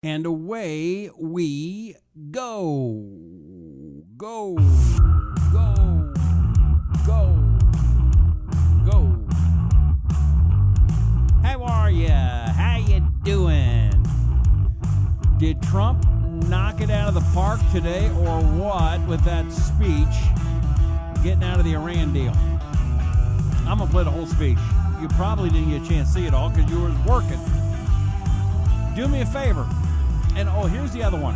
And away we go. Go, go, go, go. How are ya? How you doing? Did Trump knock it out of the park today or what with that speech getting out of the Iran deal? I'm going to play the whole speech. You probably didn't get a chance to see it all because you were working. Do me a favor. And, here's the other one.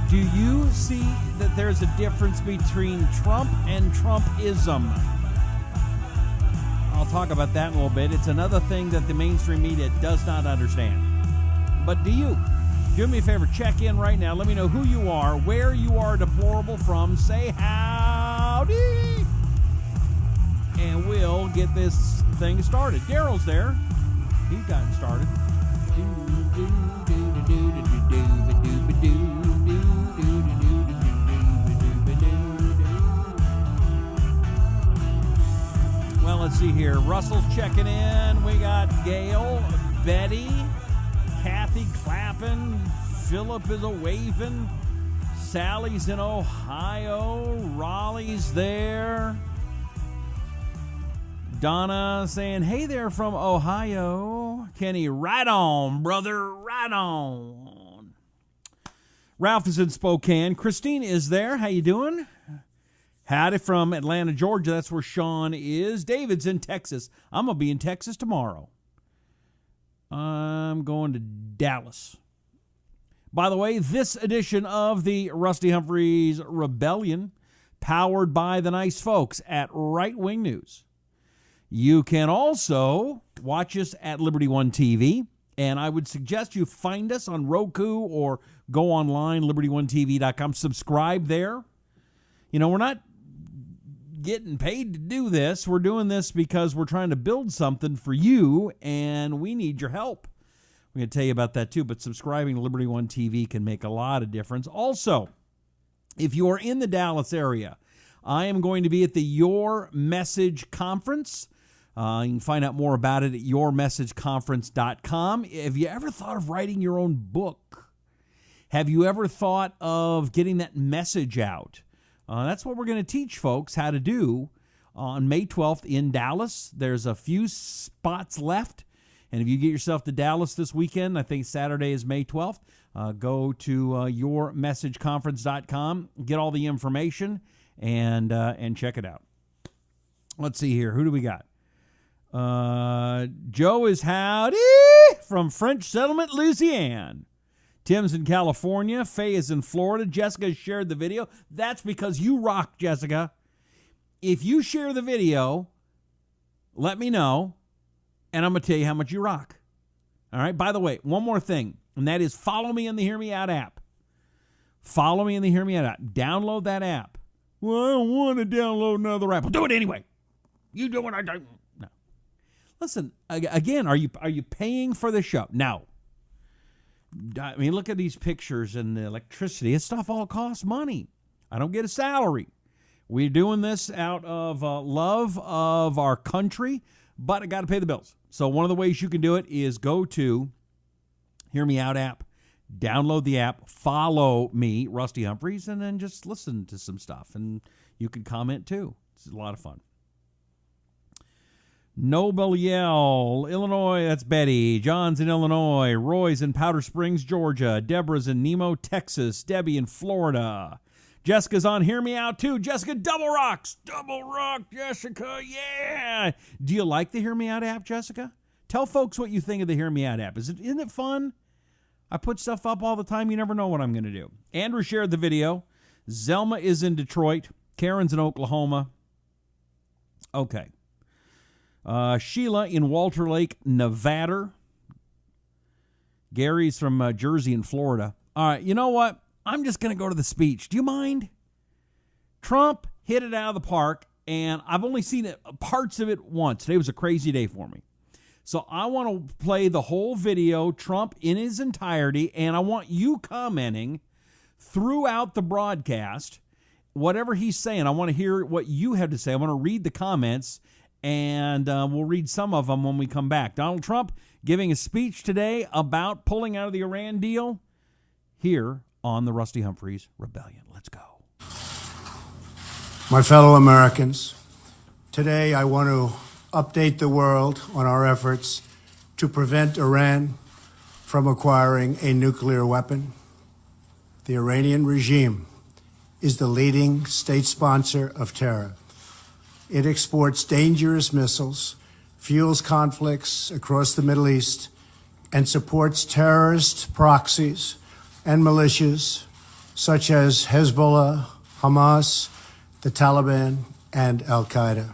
Do you see that there's a difference between Trump and Trump-ism? I'll talk about that in a little bit. It's another thing that the mainstream media does not understand. But do you? Do me a favor. Check in right now. Let me know who you are, where you are deplorable from. Say howdy. And we'll get this thing started. Daryl's there. He's gotten started. Well, let's see here. Russell's checking in. We got Gail, Betty, Kathy clapping. Philip is a waving. Sally's in Ohio. Raleigh's there. Donna saying, hey there from Ohio. Kenny, right on, brother, right on. Ralph is in Spokane. Christine is there. How you doing? Howdy from Atlanta, Georgia. That's where Sean is. David's in Texas. I'm going to be in Texas tomorrow. I'm going to Dallas. By the way, this edition of the Rusty Humphries Rebellion, powered by the nice folks at Right Wing News. You can also watch us at Liberty One TV, and I would suggest you find us on Roku or go online, libertyonetv.com. Subscribe there. You know, we're not getting paid to do this. We're doing this because we're trying to build something for you, and we need your help. We're going to tell you about that too, but subscribing to Liberty One TV can make a lot of difference. Also, if you are in the Dallas area, I am going to be at the Your Message Conference. You can find out more about it at yourmessageconference.com. Have you ever thought of writing your own book? Have you ever thought of getting that message out? That's what we're going to teach folks how to do on May 12th in Dallas. There's a few spots left. And if you get yourself to Dallas this weekend, I think Saturday is May 12th, go to yourmessageconference.com, get all the information, and check it out. Let's see here. Who do we got? Joe is howdy from French Settlement, Louisiana. Tim's in California. Faye is in Florida. Jessica shared the video. That's because you rock, Jessica. If you share the video, let me know, and I'm going to tell you how much you rock. All right? By the way, one more thing, and that is follow me in the Hear Me Out app. Follow me in the Hear Me Out app. Download that app. Well, I don't want to download another app. Well, do it anyway. You do what I do. No. Listen, again, are you paying for the show? No. I mean, look at these pictures and the electricity. This stuff all costs money. I don't get a salary. We're doing this out of love of our country, but I got to pay the bills. So one of the ways you can do it is go to Hear Me Out app, download the app, follow me, Rusty Humphries, and then just listen to some stuff. And you can comment too. It's a lot of fun. Noble Yell, Illinois, that's Betty. John's in Illinois. Roy's in Powder Springs, Georgia. Deborah's in Nemo, Texas. Debbie in Florida. Jessica's on Hear Me Out, too. Jessica double rocks. Double rock, Jessica, yeah. Do you like the Hear Me Out app, Jessica? Tell folks what you think of the Hear Me Out app. Isn't it fun? I put stuff up all the time. You never know what I'm going to do. Andrew shared the video. Zelma is in Detroit. Karen's in Oklahoma. Okay. Sheila in Walter Lake, Nevada. Gary's from Jersey and Florida. All right, you know what? I'm just going to go to the speech. Do you mind? Trump hit it out of the park, and I've only seen parts of it once. Today was a crazy day for me. So I want to play the whole video, Trump in his entirety, and I want you commenting throughout the broadcast, whatever he's saying. I want to hear what you have to say. I want to read the comments. and we'll read some of them when we come back. Donald Trump giving a speech today about pulling out of the Iran deal here on the Rusty Humphries Rebellion. Let's go. My fellow Americans, today I want to update the world on our efforts to prevent Iran from acquiring a nuclear weapon. The Iranian regime is the leading state sponsor of terror. It exports dangerous missiles, fuels conflicts across the Middle East, and supports terrorist proxies and militias such as Hezbollah, Hamas, the Taliban, and Al-Qaeda.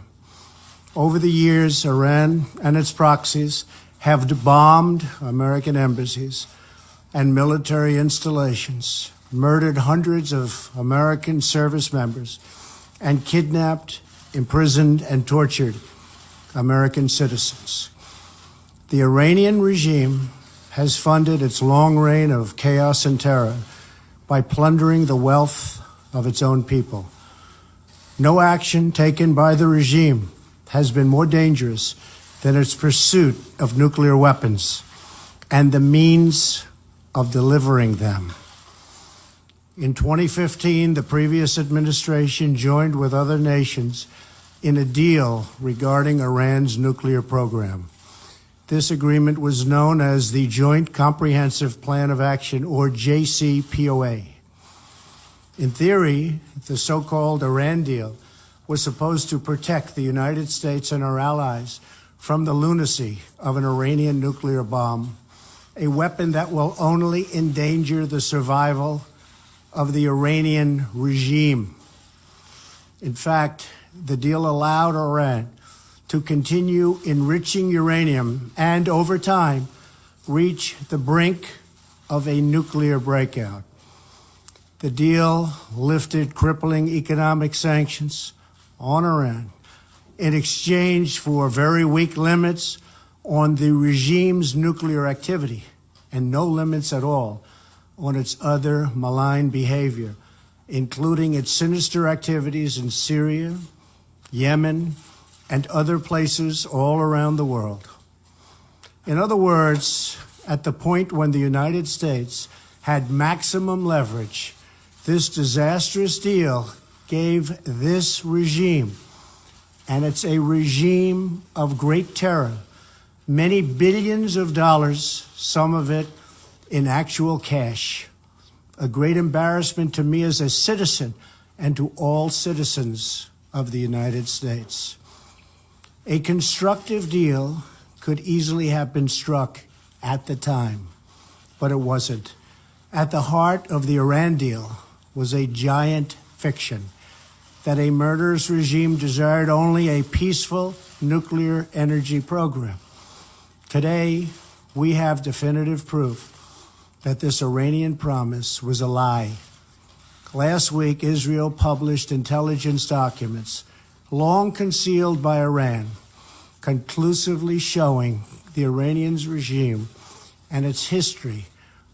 Over the years, Iran and its proxies have bombed American embassies and military installations, murdered hundreds of American service members, and kidnapped, imprisoned, and tortured American citizens. The Iranian regime has funded its long reign of chaos and terror by plundering the wealth of its own people. No action taken by the regime has been more dangerous than its pursuit of nuclear weapons and the means of delivering them. In 2015, the previous administration joined with other nations in a deal regarding Iran's nuclear program. This agreement was known as the Joint Comprehensive Plan of Action, or JCPOA. In theory, the so-called Iran deal was supposed to protect the United States and our allies from the lunacy of an Iranian nuclear bomb, a weapon that will only endanger the survival of the Iranian regime. In fact, the deal allowed Iran to continue enriching uranium and, over time, reach the brink of a nuclear breakout. The deal lifted crippling economic sanctions on Iran in exchange for very weak limits on the regime's nuclear activity and no limits at all on its other malign behavior, including its sinister activities in Syria, Yemen, and other places all around the world. In other words, at the point when the United States had maximum leverage, this disastrous deal gave this regime, and it's a regime of great terror, many billions of dollars, some of it in actual cash. A great embarrassment to me as a citizen and to all citizens of the United States. A constructive deal could easily have been struck at the time, but it wasn't. At the heart of the Iran deal was a giant fiction that a murderous regime desired only a peaceful nuclear energy program. Today, we have definitive proof that this Iranian promise was a lie. Last week, Israel published intelligence documents, long concealed by Iran, conclusively showing the Iranian regime and its history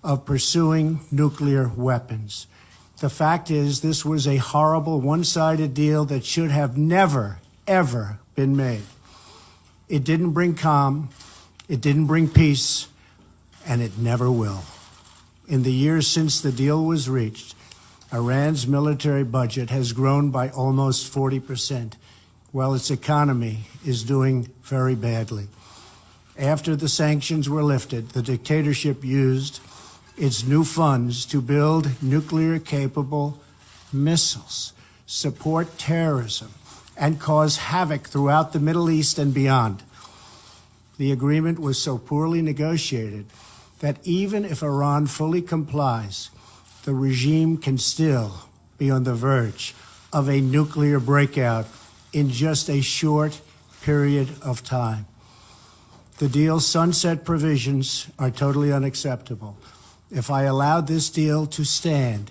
of pursuing nuclear weapons. The fact is, this was a horrible one-sided deal that should have never, ever been made. It didn't bring calm, it didn't bring peace, and it never will. In the years since the deal was reached, Iran's military budget has grown by almost 40%, while its economy is doing very badly. After the sanctions were lifted, the dictatorship used its new funds to build nuclear-capable missiles, support terrorism, and cause havoc throughout the Middle East and beyond. The agreement was so poorly negotiated that even if Iran fully complies, the regime can still be on the verge of a nuclear breakout in just a short period of time. The deal's sunset provisions are totally unacceptable. If I allowed this deal to stand,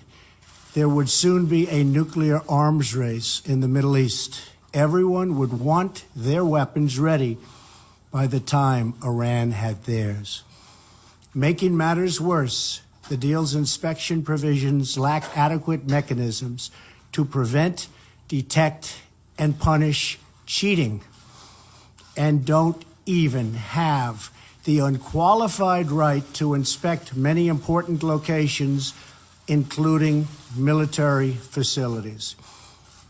there would soon be a nuclear arms race in the Middle East. Everyone would want their weapons ready by the time Iran had theirs. Making matters worse, the deal's inspection provisions lack adequate mechanisms to prevent, detect, and punish cheating. and don't even have the unqualified right to inspect many important locations, including military facilities.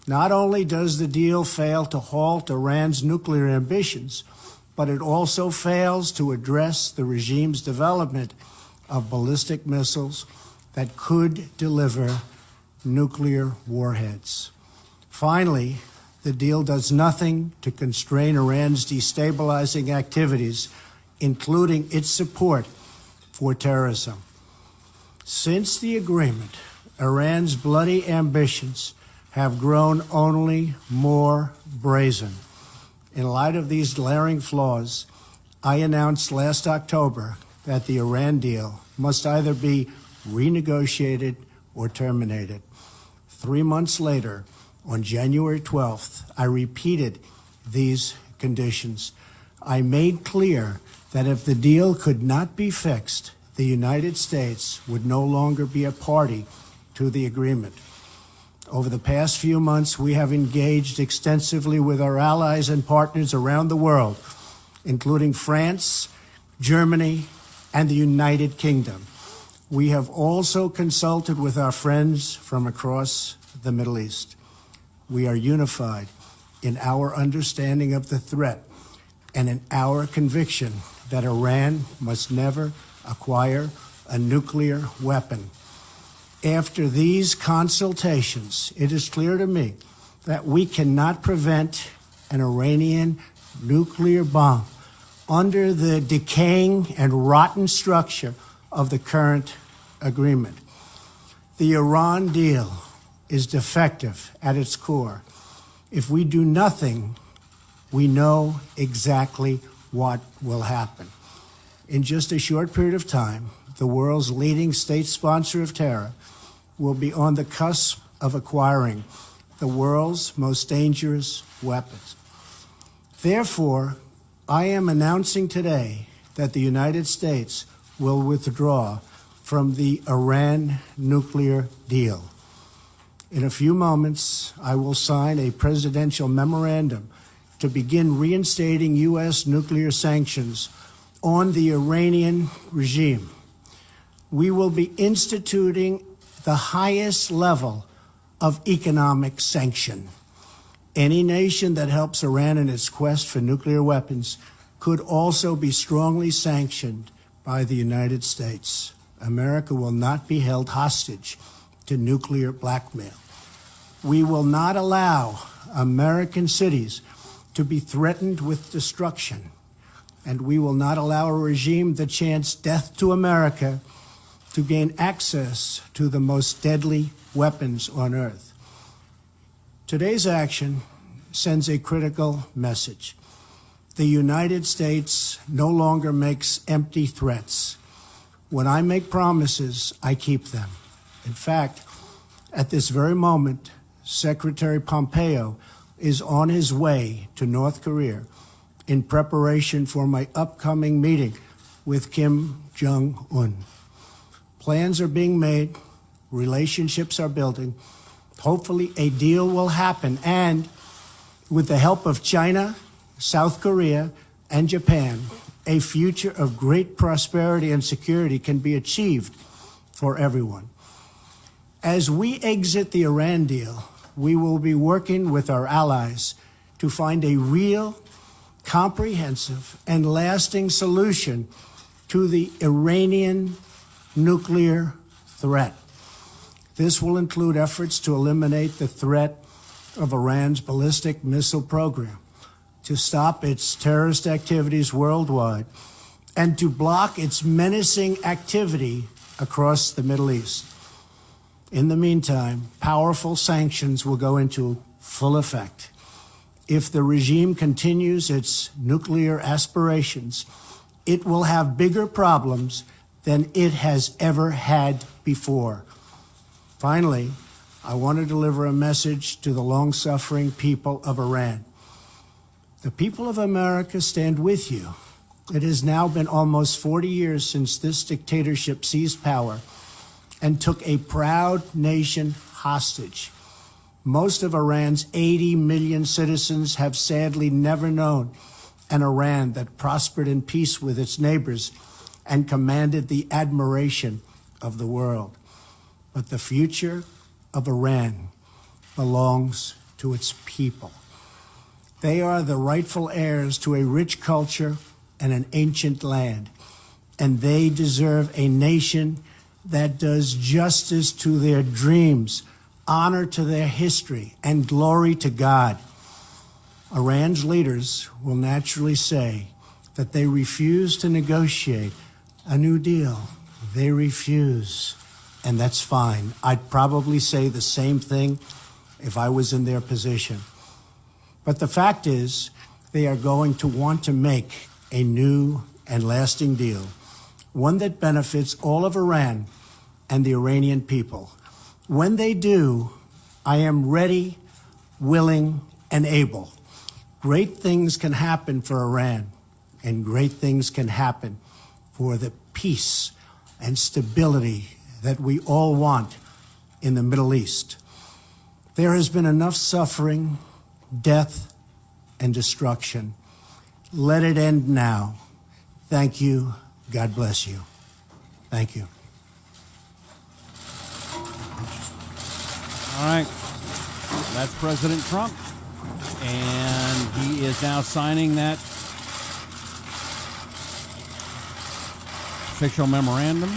Not only does the deal fail to halt Iran's nuclear ambitions, but it also fails to address the regime's development of ballistic missiles that could deliver nuclear warheads. Finally, the deal does nothing to constrain Iran's destabilizing activities, including its support for terrorism. Since the agreement, Iran's bloody ambitions have grown only more brazen. In light of these glaring flaws, I announced last October that the Iran deal must either be renegotiated or terminated. 3 months later, on January 12th, I repeated these conditions. I made clear that if the deal could not be fixed, the United States would no longer be a party to the agreement. Over the past few months, we have engaged extensively with our allies and partners around the world, including France, Germany, and the United Kingdom. We have also consulted with our friends from across the Middle East. We are unified in our understanding of the threat and in our conviction that Iran must never acquire a nuclear weapon. After these consultations, it is clear to me that we cannot prevent an Iranian nuclear bomb under the decaying and rotten structure of the current agreement. The Iran deal is defective at its core. If we do nothing, we know exactly what will happen. In just a short period of time, the world's leading state sponsor of terror will be on the cusp of acquiring the world's most dangerous weapons. Therefore, I am announcing today that the United States will withdraw from the Iran nuclear deal. In a few moments, I will sign a presidential memorandum to begin reinstating U.S. nuclear sanctions on the Iranian regime. We will be instituting the highest level of economic sanction. Any nation that helps Iran in its quest for nuclear weapons could also be strongly sanctioned by the United States. America will not be held hostage to nuclear blackmail. We will not allow American cities to be threatened with destruction, and we will not allow a regime that chants death to America to gain access to the most deadly weapons on earth. Today's action sends a critical message. The United States no longer makes empty threats. When I make promises, I keep them. In fact, at this very moment, Secretary Pompeo is on his way to North Korea in preparation for my upcoming meeting with Kim Jong-un. Plans are being made, relationships are building. Hopefully a deal will happen, and with the help of China, South Korea, and Japan, a future of great prosperity and security can be achieved for everyone. As we exit the Iran deal, we will be working with our allies to find a real, comprehensive, and lasting solution to the Iranian nuclear threat. This will include efforts to eliminate the threat of Iran's ballistic missile program, to stop its terrorist activities worldwide, and to block its menacing activity across the Middle East. In the meantime, powerful sanctions will go into full effect. If the regime continues its nuclear aspirations, it will have bigger problems than it has ever had before. Finally, I want to deliver a message to the long-suffering people of Iran. The people of America stand with you. It has now been almost 40 years since this dictatorship seized power and took a proud nation hostage. Most of Iran's 80 million citizens have sadly never known an Iran that prospered in peace with its neighbors and commanded the admiration of the world. But the future of Iran belongs to its people. They are the rightful heirs to a rich culture and an ancient land, and they deserve a nation that does justice to their dreams, honor to their history, and glory to God. Iran's leaders will naturally say that they refuse to negotiate a new deal. They refuse, and that's fine. I'd probably say the same thing if I was in their position. But the fact is, they are going to want to make a new and lasting deal, one that benefits all of Iran and the Iranian people. When they do, I am ready, willing, and able. Great things can happen for Iran, and great things can happen for the peace and stability that we all want in the Middle East. There has been enough suffering, death, and destruction. Let it end now. Thank you. God bless you. Thank you. All right. That's President Trump. And he is now signing that official memorandum.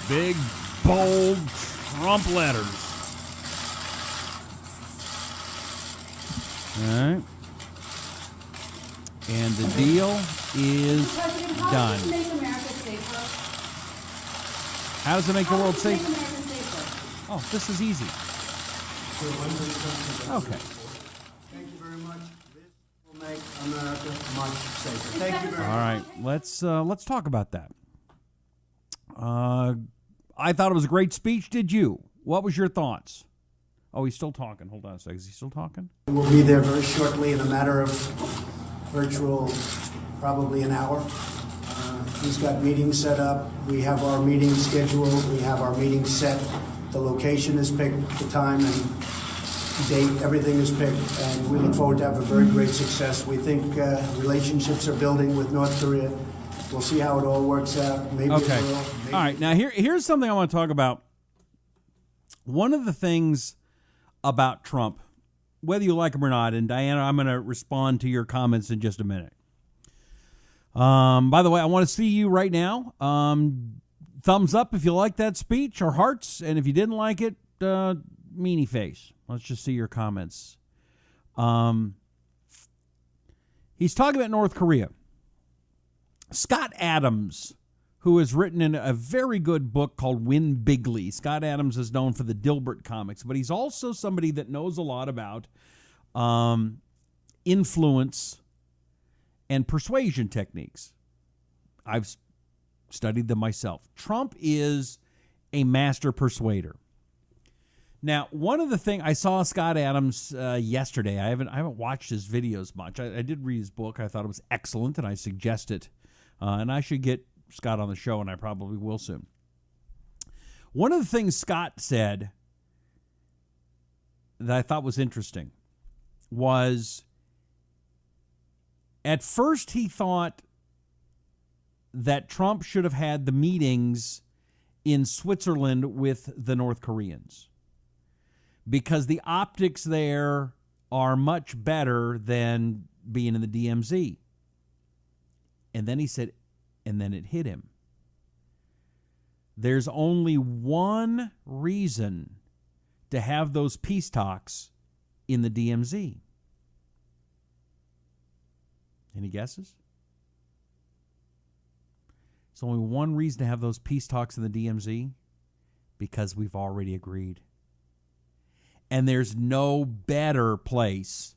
Big, bold Trump letters. All right. And the deal is done. How does it make the world safer? Oh, this is easy. Okay. Thank you very much. This will make America much safer. Thank you very much. All right. Let's talk about that. I thought it was a great speech. Did you? What was your thoughts? Oh, he's still talking. Hold on a second. Is he still talking? We'll be there very shortly in a matter of virtual, probably an hour. He's got meetings set up. We have our meeting scheduled. We have our meeting set. The location is picked, the time and date, everything is picked, and we look forward to have a very great success. We think relationships are building with North Korea. We'll see how it all works out. Maybe okay. It will. Maybe. All right. Now, here's something I want to talk about. One of the things about Trump, whether you like him or not, and Diana, I'm going to respond to your comments in just a minute. By the way, I want to see you right now. Thumbs up if you like that speech, or hearts, and if you didn't like it, meanie face. Let's just see your comments. He's talking about North Korea. Scott Adams, who has written in a very good book called Win Bigly. Scott Adams is known for the Dilbert comics, but he's also somebody that knows a lot about influence and persuasion techniques. I've studied them myself. Trump is a master persuader. Now, one of the things I saw Scott Adams yesterday. I haven't watched his videos much. I did read his book. I thought it was excellent, and I suggest it. And I should get Scott on the show, and I probably will soon. One of the things Scott said that I thought was interesting was, at first he thought that Trump should have had the meetings in Switzerland with the North Koreans because the optics there are much better than being in the DMZ. And then he said, and then it hit him. There's only one reason to have those peace talks in the DMZ. Any guesses? There's only one reason to have those peace talks in the DMZ, because we've already agreed. And there's no better place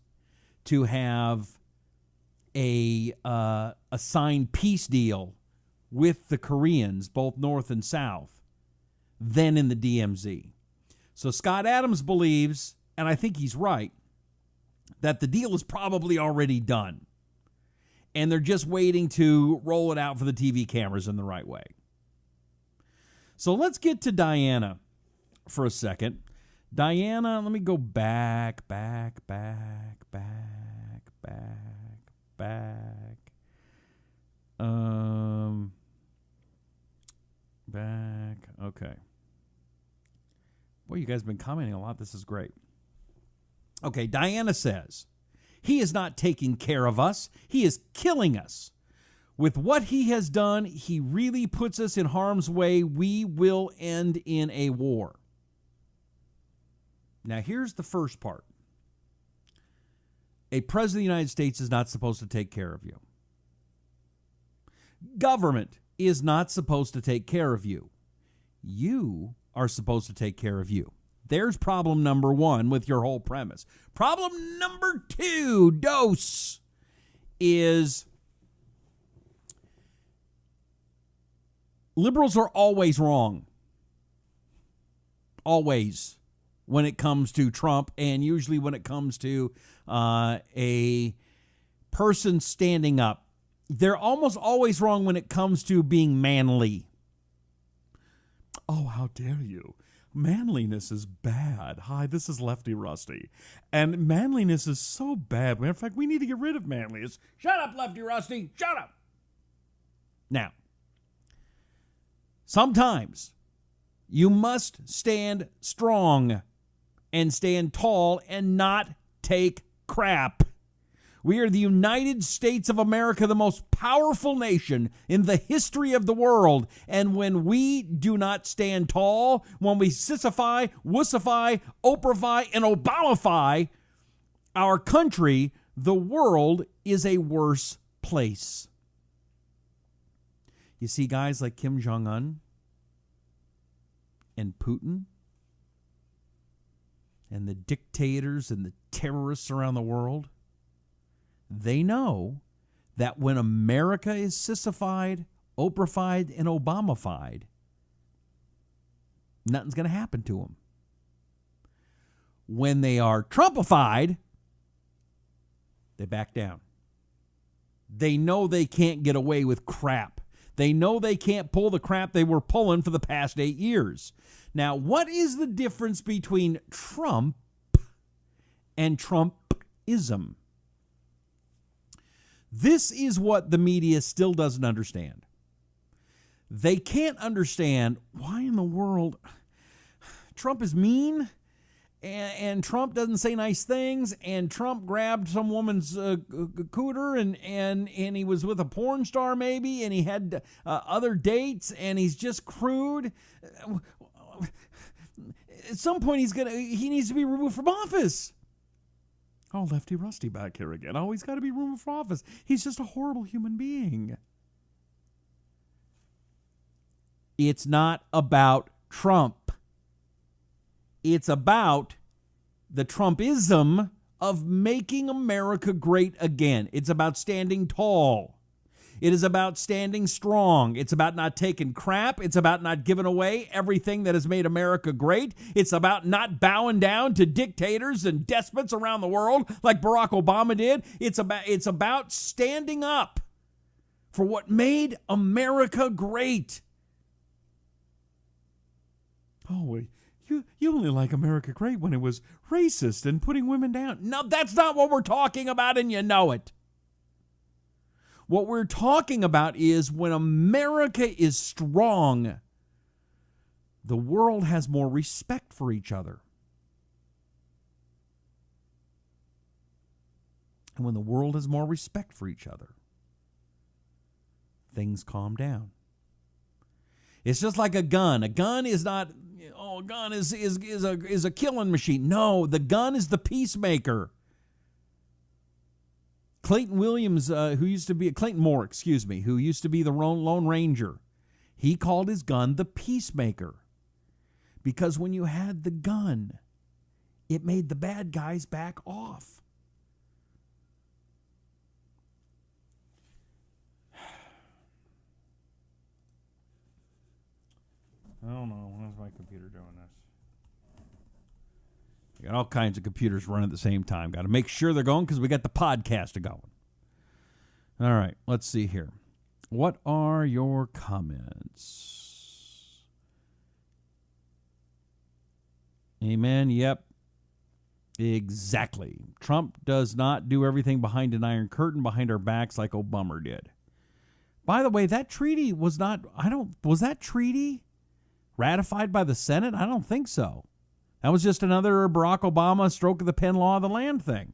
to have a signed peace deal with the Koreans, both North and South, than in the DMZ. So Scott Adams believes, and I think he's right, that the deal is probably already done. And they're just waiting to roll it out for the TV cameras in the right way. So let's get to Diana for a second. Diana, let me go back. Okay. Boy, you guys have been commenting a lot. This is great. Okay, Diana says, he is not taking care of us. He is killing us. With what he has done, he really puts us in harm's way. We will end in a war. Now, here's the first part. A president of the United States is not supposed to take care of you. Government is not supposed to take care of you. You are supposed to take care of you. There's problem number one with your whole premise. Problem number two, dose, is liberals are always wrong. Always. When it comes to Trump, and usually when it comes to a person standing up. They're almost always wrong when it comes to being manly. Oh, how dare you. Manliness is bad. Hi, this is Lefty Rusty. And manliness is so bad. Matter of fact, we need to get rid of manliness. Shut up, Lefty Rusty. Shut up. Now, sometimes you must stand strong and stand tall and not take crap. We are the United States of America, the most powerful nation in the history of the world. And when we do not stand tall, when we sissify, wussify, Oprahify, and Obamify our country, the world is a worse place. You see guys like Kim Jong-un and Putin and the dictators and the terrorists around the world. They know that when America is sissified, Oprahified, and Obamified, nothing's going to happen to them. When they are Trumpified, they back down. They know they can't get away with crap. They know they can't pull the crap they were pulling for the past 8 years. Now, what is the difference between Trump and Trump-ism? This is what the media still doesn't understand. They can't understand why in the world Trump is mean and Trump doesn't say nice things and Trump grabbed some woman's cooter and he was with a porn star maybe and he had other dates and he's just crude. At some point he needs to be removed from office. Oh, Lefty Rusty back here again. Oh, he's got to be removed from office. He's just a horrible human being. It's not about Trump. It's about the Trump-ism of making America great again. It's about standing tall. It is about standing strong. It's about not taking crap. It's about not giving away everything that has made America great. It's about not bowing down to dictators and despots around the world like Barack Obama did. It's about standing up for what made America great. Oh, you only like America great when it was racist and putting women down. No, that's not what we're talking about, and you know it. What we're talking about is when America is strong, the world has more respect for each other. And when the world has more respect for each other, things calm down. It's just like a gun. A gun is not, a gun is a killing machine. No, the gun is the peacemaker. Clayton Moore, who used to be the Lone Ranger, he called his gun the peacemaker. Because when you had the gun, it made the bad guys back off. I don't know. Why's my computer doing this? You got all kinds of computers running at the same time. Got to make sure they're going because we got the podcast going. All right, let's see here. What are your comments? Amen. Yep. Exactly. Trump does not do everything behind an iron curtain behind our backs like Obama did. By the way, that treaty was that treaty ratified by the Senate? I don't think so. That was just another Barack Obama stroke of the pen law of the land thing.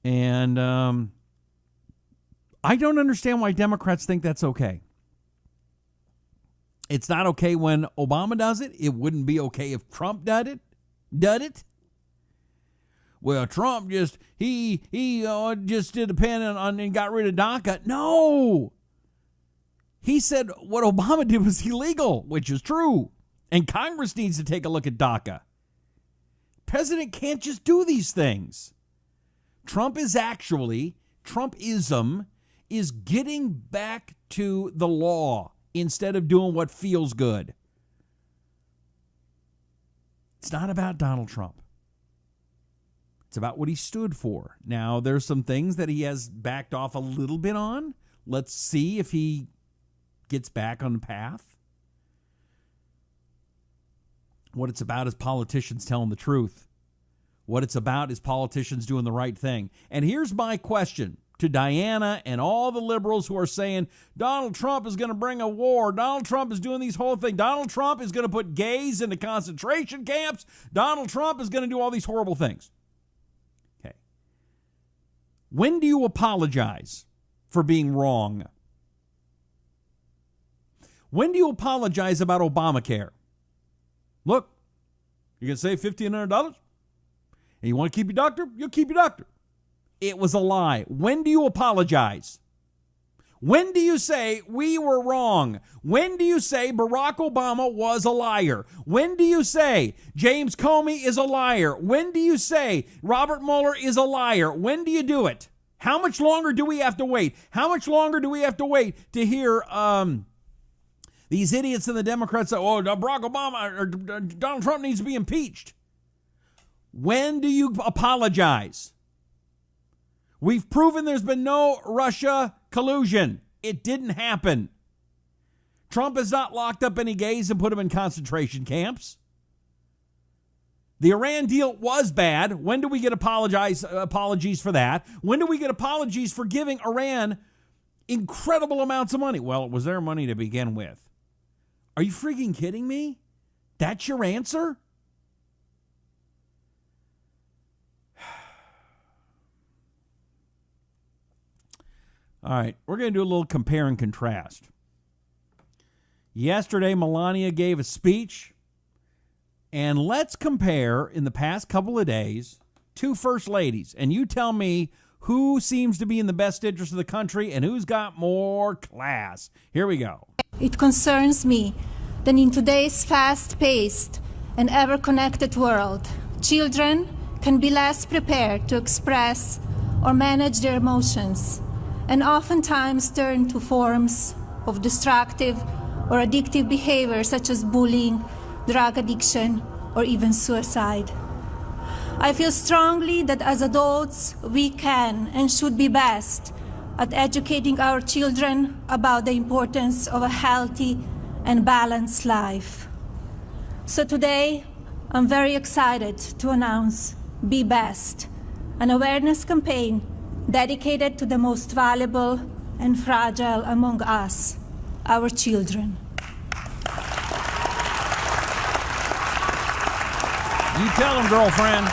And I don't understand why Democrats think that's okay. It's not okay when Obama does it. It wouldn't be okay if Trump did it. Well, Trump just just did a pen on and got rid of DACA. No. He said what Obama did was illegal, which is true. And Congress needs to take a look at DACA. President can't just do these things. Trump-ism is getting back to the law instead of doing what feels good. It's not about Donald Trump. It's about what he stood for. Now, there's some things that he has backed off a little bit on. Let's see if he gets back on the path. What it's about is politicians telling the truth. What it's about is politicians doing the right thing. And here's my question to Diana and all the liberals who are saying Donald Trump is going to bring a war. Donald Trump is doing these whole things. Donald Trump is going to put gays into concentration camps. Donald Trump is going to do all these horrible things. Okay. When do you apologize for being wrong? When do you apologize about Obamacare? Look, you're going to save $1,500 and you want to keep your doctor? You'll keep your doctor. It was a lie. When do you apologize? When do you say we were wrong? When do you say Barack Obama was a liar? When do you say James Comey is a liar? When do you say Robert Mueller is a liar? When do you do it? How much longer do we have to wait? How much longer do we have to wait to hear these idiots in the Democrats say, oh, Barack Obama or Donald Trump needs to be impeached? When do you apologize? We've proven there's been no Russia collusion. It didn't happen. Trump has not locked up any gays and put them in concentration camps. The Iran deal was bad. When do we get apologies for that? When do we get apologies for giving Iran incredible amounts of money? Well, it was their money to begin with. Are you freaking kidding me? That's your answer? All right, we're going to do a little compare and contrast. Yesterday, Melania gave a speech, and let's compare in the past couple of days two first ladies, and you tell me who seems to be in the best interest of the country and who's got more class. Here we go. It concerns me that in today's fast-paced and ever-connected world, children can be less prepared to express or manage their emotions, and oftentimes turn to forms of destructive or addictive behavior such as bullying, drug addiction, or even suicide. I feel strongly that as adults, we can and should be best at educating our children about the importance of a healthy and balanced life. So today, I'm very excited to announce Be Best, an awareness campaign dedicated to the most valuable and fragile among us, our children. You tell them, girlfriend.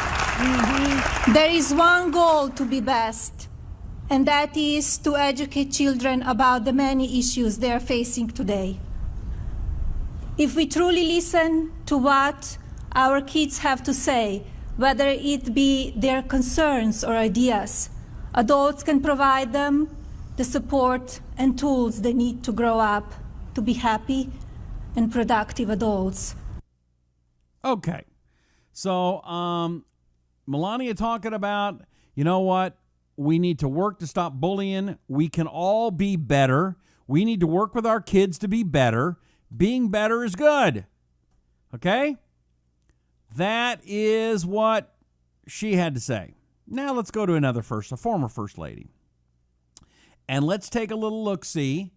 There is one goal to be best, and that is to educate children about the many issues they are facing today. If we truly listen to what our kids have to say, whether it be their concerns or ideas, adults can provide them the support and tools they need to grow up to be happy and productive adults. Okay. So, Melania talking about, you know what? We need to work to stop bullying. We can all be better. We need to work with our kids to be better. Being better is good. Okay? That is what she had to say. Now let's go to a former first lady. And let's take a little look-see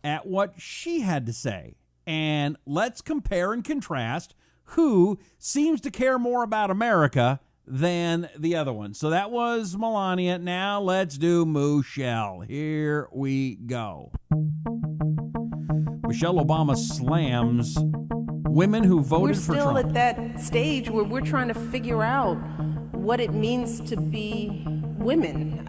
at what she had to say. And let's compare and contrast who seems to care more about America than the other one. So that was Melania. Now let's do Michelle. Here we go. Michelle Obama slams women who voted for Trump. We're still at that stage where we're trying to figure out what it means to be women,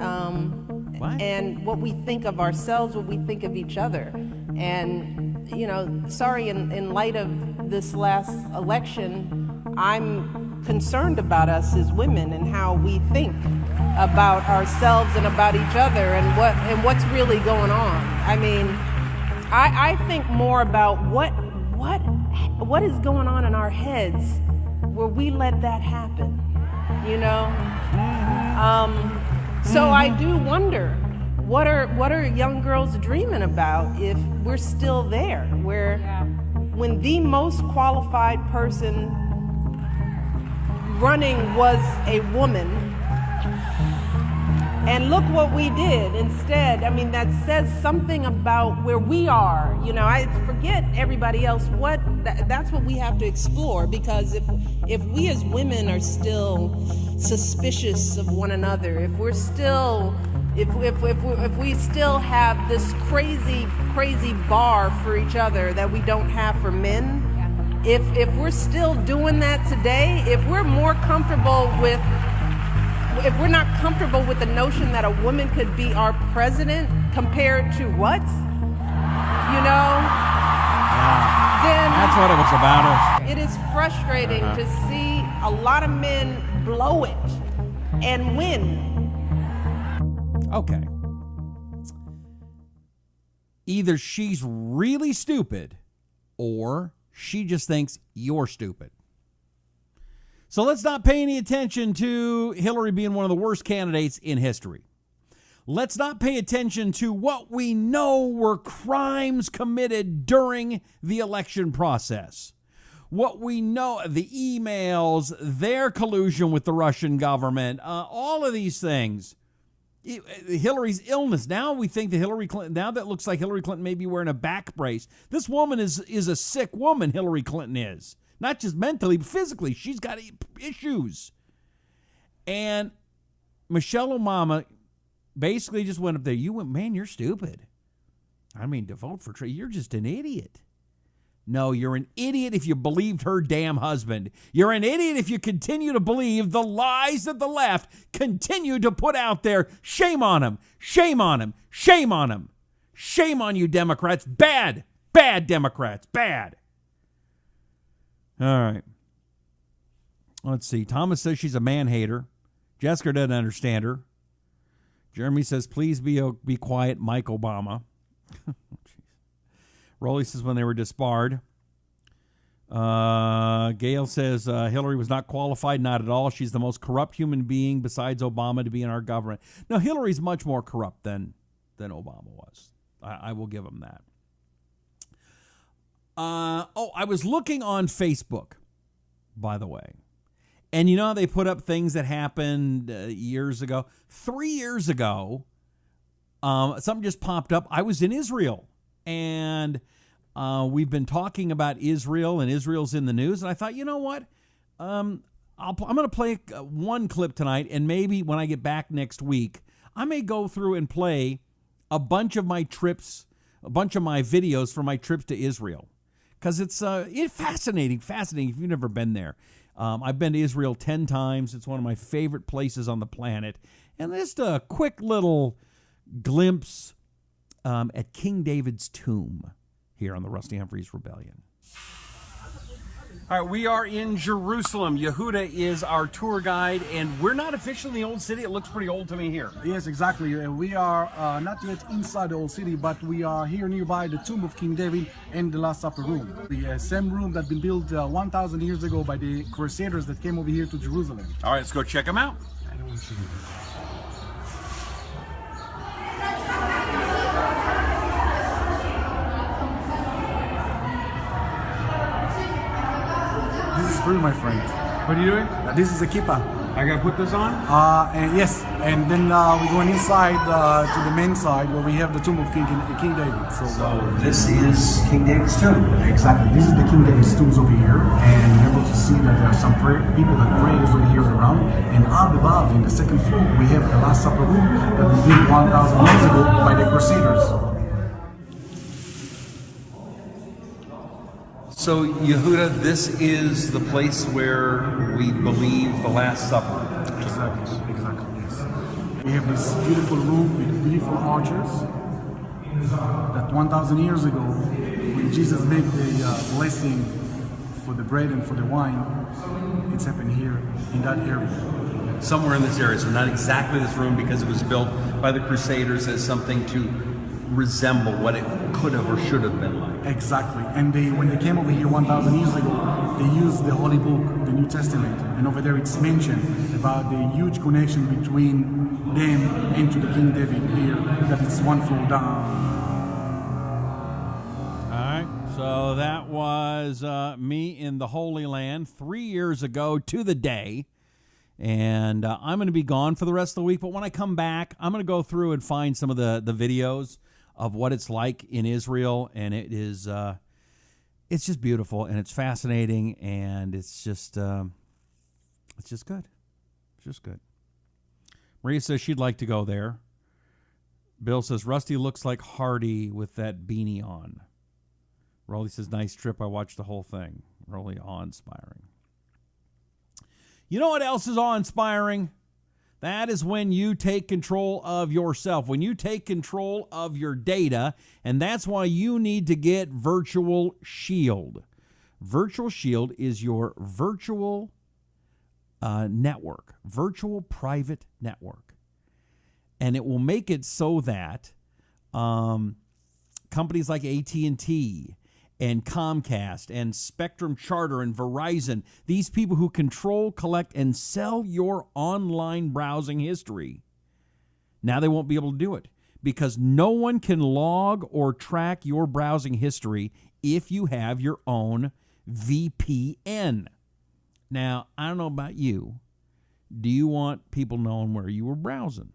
and what we think of ourselves, what we think of each other. And, you know, sorry, in light of this last election, I'm concerned about us as women and how we think about ourselves and about each other and what's really going on. I mean, I think more about what is going on in our heads where we let that happen, you know? So I do wonder, what are young girls dreaming about if we're still there, where when the most qualified person running was a woman, and look what we did instead. I mean, that says something about where we are. You know, I forget everybody else. That's what we have to explore, because if we as women are still suspicious of one another, if we're still, if we still have this crazy bar for each other that we don't have for men, if we're still doing that today, if we're not comfortable with the notion that a woman could be our president compared to what? You know? Then that's what it was about. It is frustrating to see a lot of men blow it and win. Okay. Either she's really stupid or she just thinks you're stupid. So let's not pay any attention to Hillary being one of the worst candidates in history. Let's not pay attention to what we know were crimes committed during the election process. What we know, the emails, their collusion with the Russian government, all of these things. Hillary's illness. Now we think that Hillary Clinton, now that looks like Hillary Clinton may be wearing a back brace. This woman is a sick woman, Hillary Clinton is. Not just mentally, but physically. She's got issues. And Michelle Obama basically just went up there. You went, man, you're stupid. I mean, to vote for Trump, you're just an idiot. No, you're an idiot if you believed her damn husband. You're an idiot if you continue to believe the lies that the left continue to put out there. Shame on him. Shame on him. Shame on him. Shame on you, Democrats. Bad. Bad Democrats. Bad. All right. Let's see. Thomas says she's a man-hater. Jessica doesn't understand her. Jeremy says, please be quiet, Mike Obama. Rolly says when they were disbarred. Gail says Hillary was not qualified, not at all. She's the most corrupt human being besides Obama to be in our government. No, Hillary's much more corrupt than Obama was. I will give him that. I was looking on Facebook, by the way. And you know, they put up things that happened years ago. 3 years ago, something just popped up. I was in Israel. And we've been talking about Israel, and Israel's in the news. And I thought, you know what? I'm going to play one clip tonight, and maybe when I get back next week, I may go through and play a bunch of my trips, a bunch of my videos for my trips to Israel. Because it's fascinating if you've never been there. I've been to Israel 10 times. It's one of my favorite places on the planet. And just a quick little glimpse at King David's tomb here on the Rusty Humphries Rebellion. All right, we are in Jerusalem. Yehuda is our tour guide, and we're not officially in the old city. It looks pretty old to me here. Yes, exactly. We are not yet inside the old city, but we are here nearby the tomb of King David and the Last Supper room. The same room that's been built 1,000 years ago by the Crusaders that came over here to Jerusalem. All right, let's go check them out. I don't want to see this. This is for you, my friend. What are you doing? This is a kippah. I gotta put this on? And yes, and then we're going inside to the main side where we have the tomb of King David. So this is King David's tomb. Exactly. This is the King David's tombs over here, and you're able to see that there are some people that pray over here around. And up above, in the second floor, we have the Last Supper room that was built 1,000 years ago by the Crusaders. So, Yehuda, this is the place where we believe the Last Supper. Exactly, yes. We have this beautiful room with beautiful arches that 1,000 years ago, when Jesus made the blessing for the bread and for the wine, it's happened here in that area. Somewhere in this area, so not exactly this room because it was built by the Crusaders as something to resemble what it could have or should have been like. Exactly. And when they came over here 1,000 years ago, they used the Holy Book, the New Testament, and over there it's mentioned about the huge connection between them and to the King David here, that it's one floor down. All right, so that was me in the Holy Land 3 years ago to the day. And I'm going to be gone for the rest of the week, but when I come back, I'm going to go through and find some of the videos of what it's like in Israel, and it is it's just beautiful, and it's fascinating, and it's just good. It's just good. Maria says she'd like to go there. Bill says Rusty looks like Hardy with that beanie on. Rolly says nice trip. I watched the whole thing. Really awe-inspiring. You know what else is awe-inspiring? That is when you take control of yourself, when you take control of your data, and that's why you need to get Virtual Shield. Virtual Shield is your virtual network, virtual private network, and it will make it so that companies like AT&T and Comcast and Spectrum Charter and Verizon, these people who control, collect, and sell your online browsing history, now they won't be able to do it because no one can log or track your browsing history if you have your own VPN. Now, I don't know about you. Do you want people knowing where you were browsing?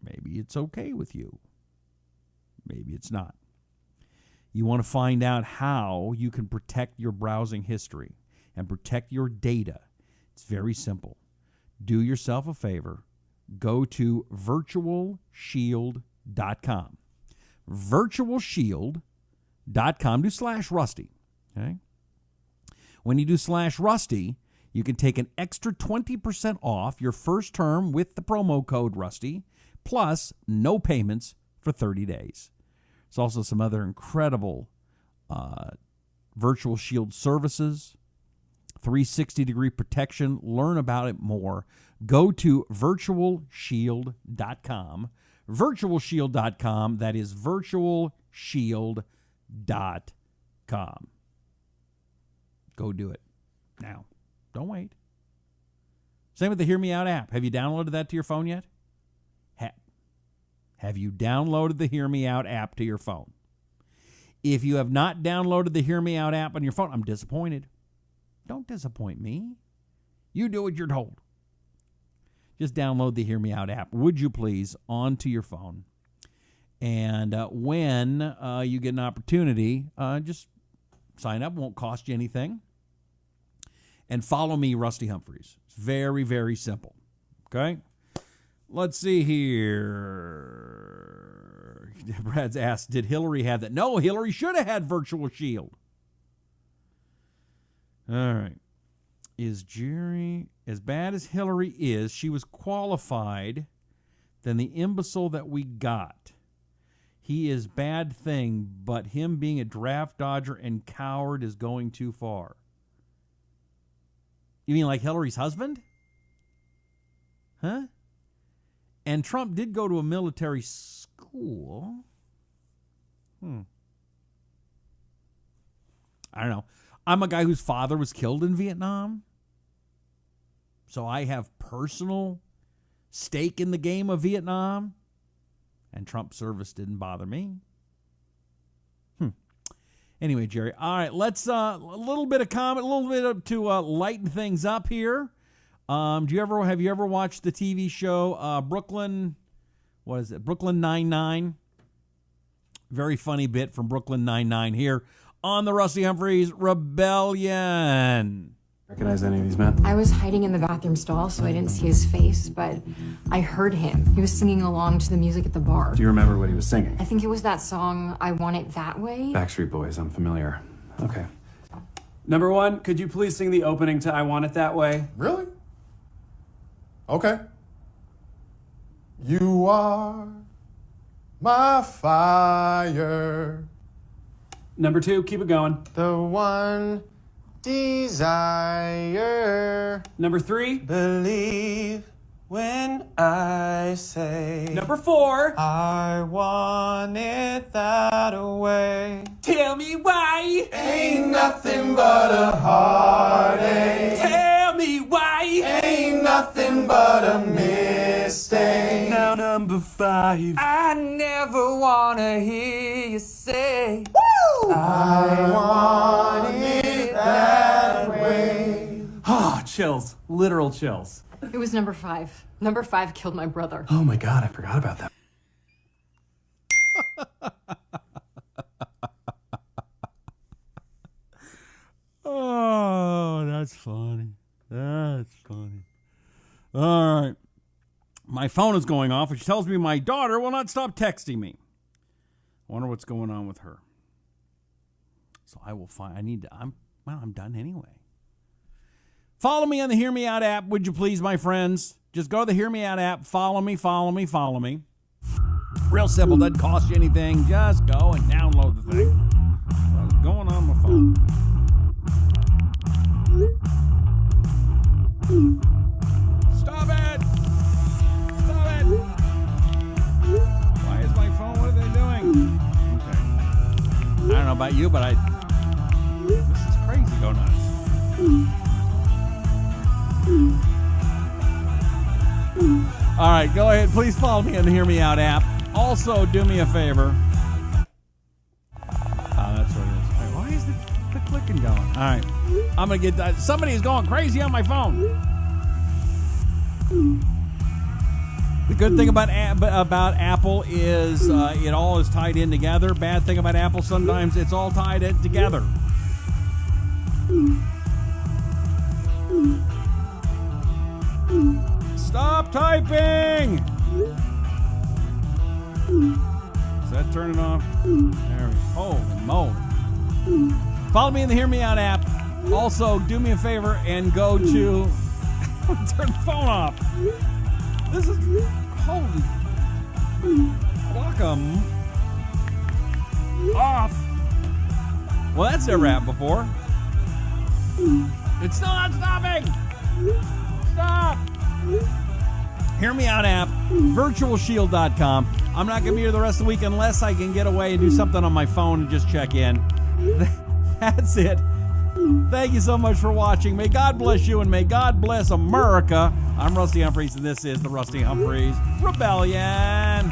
Maybe it's okay with you. Maybe it's not. You want to find out how you can protect your browsing history and protect your data. It's very simple. Do yourself a favor. Go to virtualshield.com. Virtualshield.com. Do /Rusty. Okay? When you do /Rusty, you can take an extra 20% off your first term with the promo code Rusty, plus no payments for 30 days. There's also some other incredible Virtual Shield services, 360-degree protection. Learn about it more. Go to virtualshield.com. Virtualshield.com. That is virtualshield.com. Go do it now. Don't wait. Same with the Hear Me Out app. Have you downloaded that to your phone yet? Have you downloaded the Hear Me Out app to your phone? If you have not downloaded the Hear Me Out app on your phone, I'm disappointed. Don't disappoint me. You do what you're told. Just download the Hear Me Out app, would you please, onto your phone. And when you get an opportunity, just sign up. It won't cost you anything. And follow me, Rusty Humphries. It's very, very simple. Okay? Let's see here. Brad's asked, did Hillary have that? No, Hillary should have had Virtual Shield. All right. Is Jerry, as bad as Hillary is, she was qualified than the imbecile that we got. He is bad thing, but him being a draft dodger and coward is going too far. You mean like Hillary's husband? Huh? And Trump did go to a military school. I don't know. I'm a guy whose father was killed in Vietnam. So I have personal stake in the game of Vietnam. And Trump's service didn't bother me. Anyway, Jerry. All right, let's a little bit of comment, a little bit to lighten things up here. Have you ever watched the TV show Brooklyn? What is it? Brooklyn Nine-Nine. Very funny bit from Brooklyn Nine-Nine here on the Rusty Humphries Rebellion. Recognize any of these men? I was hiding in the bathroom stall, so I didn't see his face, but I heard him. He was singing along to the music at the bar. Do you remember what he was singing? I think it was that song, I Want It That Way. Backstreet Boys, I'm familiar. Okay. Number one, could you please sing the opening to I Want It That Way? Really? Okay. You are my fire. Number two, keep it going. The one desire. Number three, Believe when I say. number four, I want it that way. tell me why. Ain't nothing but a heartache. Tell me why. Ain't nothing but a mistake. Now number five, I never wanna hear you say, I want it that way. oh, chills, literal chills. It was number 5. Number 5 killed my brother. Oh my God, I forgot about that. Oh, that's funny. That's funny. All right. My phone is going off, which tells me my daughter will not stop texting me. I wonder what's going on with her. So I will find, I'm done anyway. Follow me on the Hear Me Out app, would you please, my friends? Just go to the Hear Me Out app, follow me. Real simple, doesn't cost you anything. Just go and download the thing. What's going on my phone? Stop it! Stop it! Why is my phone? What are they doing? Okay. I don't know about you, but this is crazy going on. All right, go ahead. Please follow me on the Hear Me Out app. Also, do me a favor. That's what it is. All right, why is the clicking going? All right. I'm going to get that. Somebody is going crazy on my phone. The good thing about Apple is it all is tied in together. Bad thing about Apple, sometimes it's all tied in together. Stop typing! Is that turning off? There we go. Holy moly. Follow me in the Hear Me Out app. Also, do me a favor and go to... turn the phone off. This is... Holy... Block 'em off. Well, that's never happened before. It's still not stopping. Stop. Hear Me Out app, virtualshield.com. I'm not going to be here the rest of the week unless I can get away and do something on my phone and just check in. That's it. Thank you so much for watching. May God bless you and may God bless America. I'm Rusty Humphries and this is the Rusty Humphries Rebellion.